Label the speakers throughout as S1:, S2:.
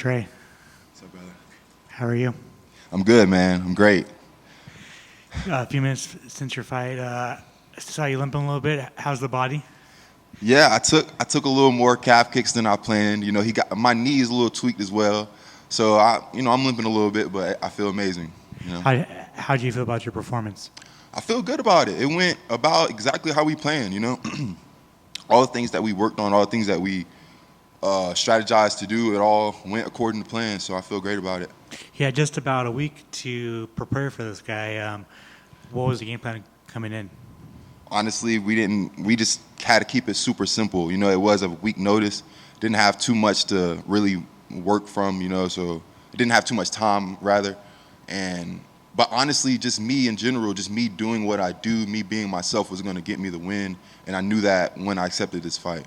S1: Trey.
S2: What's up, brother?
S1: How are you?
S2: I'm good, man. I'm great.
S1: A few minutes since your fight. I saw you limping a little bit. How's the body?
S2: Yeah, I took a little more calf kicks than I planned. You know, he got my knee is a little tweaked as well, so I'm limping a little bit, but I feel amazing. You know,
S1: How do you feel about your performance?
S2: I feel good about it. It went about exactly how we planned. You know, all the things that we worked on, all the things that we strategized to do, it all went according to plan. So I feel great about it.
S1: You had just about a week to prepare for this guy. What was the game plan coming in?
S2: Honestly, we just had to keep it super simple. You know, it was a week notice. Didn't have too much to really work from, you know, so it didn't have too much time rather. But honestly, just me in general, just me doing what I do, me being myself was going to get me the win. And I knew that when I accepted this fight.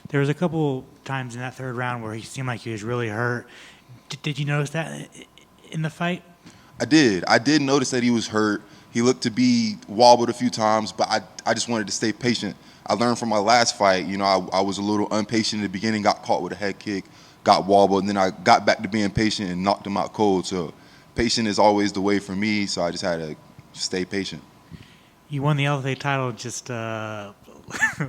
S1: There was a couple times in that third round where he seemed like he was really hurt. Did you notice that in the fight?
S2: I did. I did notice that he was hurt. He looked to be wobbled a few times, but I just wanted to stay patient. I learned from my last fight, you know, I was a little impatient in the beginning, got caught with a head kick, got wobbled, and then I got back to being patient and knocked him out cold. So patient is always the way for me, so I just had to stay patient.
S1: You won the LFA title just a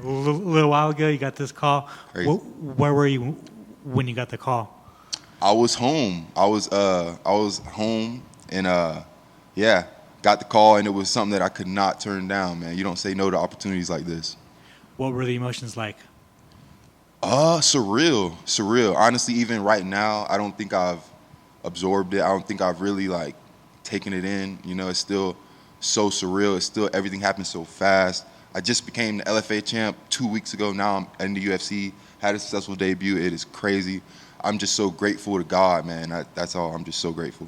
S1: little while ago. You got this call.
S2: Crazy.
S1: Where were you when you got the call?
S2: I was home. I was home, and yeah, got the call, and it was something that I could not turn down, man. You don't say no to opportunities like this.
S1: What were the emotions like?
S2: Surreal. Honestly, even right now, I don't think I've absorbed it. I don't think I've really like taken it in. You know, it's still so surreal. It's still everything happened so fast. I just became the LFA champ 2 weeks ago. Now I'm in the UFC. Had a successful debut. It is crazy. I'm just so grateful to God, man. That's all. I'm just so grateful.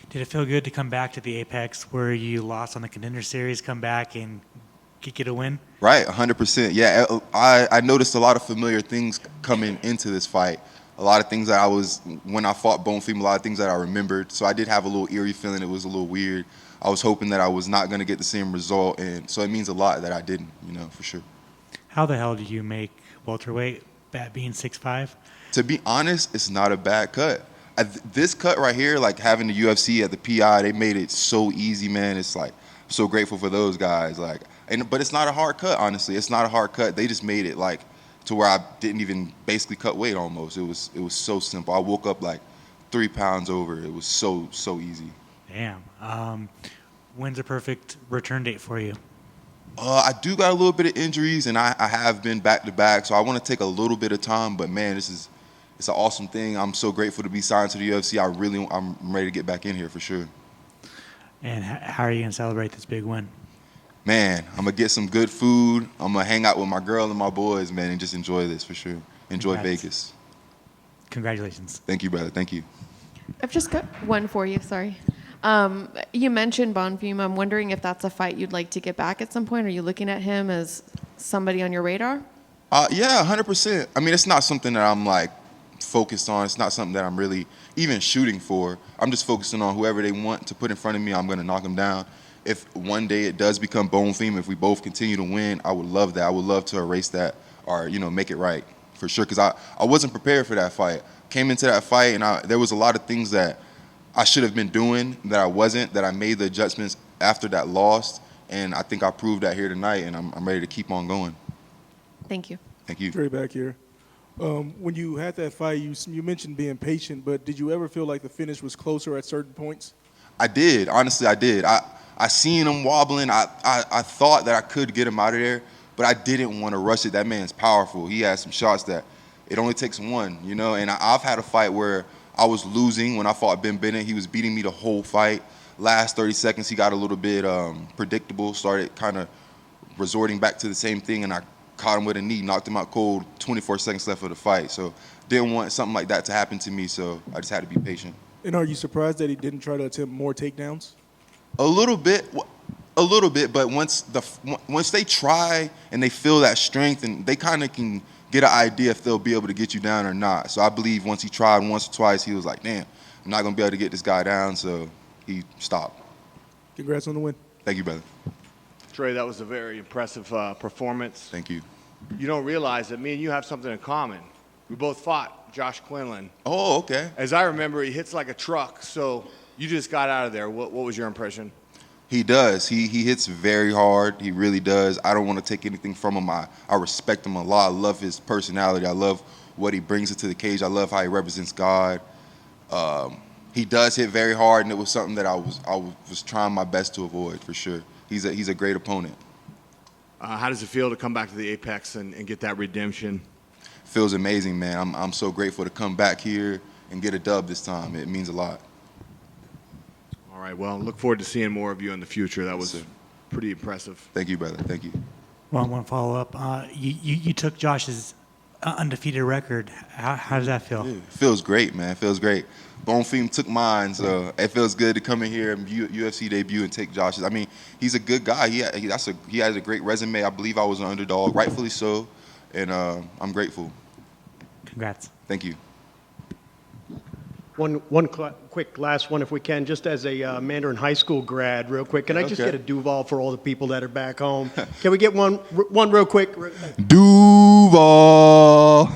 S1: Did it feel good to come back to the Apex where you lost on the Contender Series, come back and get a win?
S2: Right, 100%. Yeah, I noticed a lot of familiar things coming into this fight. A lot of things that when I fought Bonefim, a lot of things that I remembered. So I did have a little eerie feeling. It was a little weird. I was hoping that I was not going to get the same result. And so it means a lot that I didn't, you know, for sure.
S1: How the hell did you make welterweight, that being 6'5"?
S2: To be honest, it's not a bad cut. This cut right here, like having the UFC at the PI, they made it so easy, man. It's like, I'm so grateful for those guys. But it's not a hard cut, honestly. It's not a hard cut. They just made it like to where I didn't even basically cut weight almost. It was so simple. I woke up like 3 pounds over. It was so easy.
S1: Damn. When's a perfect return date for you?
S2: I do got a little bit of injuries, and I have been back to back, so I want to take a little bit of time. But man, it's an awesome thing. I'm so grateful to be signed to the UFC. I'm ready to get back in here for sure.
S1: And how are you gonna celebrate this big win?
S2: Man, I'm gonna get some good food. I'm gonna hang out with my girl and my boys, man, and just enjoy this for sure. Enjoy Vegas.
S1: Congratulations.
S2: Thank you, brother. Thank you.
S3: I've just got one for you. Sorry. You mentioned Bonfim. I'm wondering if that's a fight you'd like to get back at some point. Are you looking at him as somebody on your radar?
S2: Yeah, 100%. I mean, it's not something that I'm like focused on. It's not something that I'm really even shooting for. I'm just focusing on whoever they want to put in front of me. I'm gonna knock them down. If one day it does become Bonefim, if we both continue to win, I would love that. I would love to erase that or, you know, make it right for sure. Because I wasn't prepared for that fight. Came into that fight and there was a lot of things that I should have been doing that I wasn't, that I made the adjustments after that loss. And I think I proved that here tonight, and I'm ready to keep on going.
S3: Thank you.
S2: Thank you.
S4: Trey back here. When you had that fight, you mentioned being patient, but did you ever feel like the finish was closer at certain points?
S2: I did. Honestly, I did. I seen him wobbling. I thought that I could get him out of there, but I didn't want to rush it. That man's powerful. He has some shots that it only takes one, you know. And I've had a fight where I was losing when I fought Ben Bennett. He was beating me the whole fight. Last 30 seconds, he got a little bit predictable, started kind of resorting back to the same thing, and I caught him with a knee, knocked him out cold, 24 seconds left of the fight. So didn't want something like that to happen to me, so I just had to be patient.
S4: And are you surprised that he didn't try to attempt more takedowns?
S2: A little bit, but once they try and they feel that strength, and they kind of can get an idea if they'll be able to get you down or not. So I believe once he tried once or twice, he was like, damn, I'm not going to be able to get this guy down, so he stopped.
S4: Congrats on the win.
S2: Thank you, brother.
S5: Trey, that was a very impressive performance.
S2: Thank you.
S5: You don't realize that me and you have something in common. We both fought Josh Quinlan.
S2: Oh, okay.
S5: As I remember, he hits like a truck. So you just got out of there. What was your impression?
S2: He does. He hits very hard. He really does. I don't want to take anything from him. I respect him a lot. I love his personality. I love what he brings into the cage. I love how he represents God. He does hit very hard, and it was something that I was trying my best to avoid for sure. He's a great opponent.
S5: How does it feel to come back to the Apex and get that redemption?
S2: Feels amazing, man. I'm so grateful to come back here and get a dub this time. It means a lot.
S5: All right, well, look forward to seeing more of you in the future. That was pretty impressive.
S2: Thank you, brother. Thank you.
S1: One follow up. You took Josh's undefeated record. How does that feel?
S2: Yeah, feels great, man. Feels great. Bonfim took mine, so it feels good to come in here and UFC debut and take Josh's. I mean, he's a good guy. He has a great resume. I believe I was an underdog, rightfully so, and I'm grateful.
S1: Congrats.
S2: Thank you.
S6: One quick last one, if we can, just as a Mandarin High School grad, real quick. Can I just
S2: Okay.
S6: get a Duval for all the people that are back home? Can we get one real quick?
S2: Duval.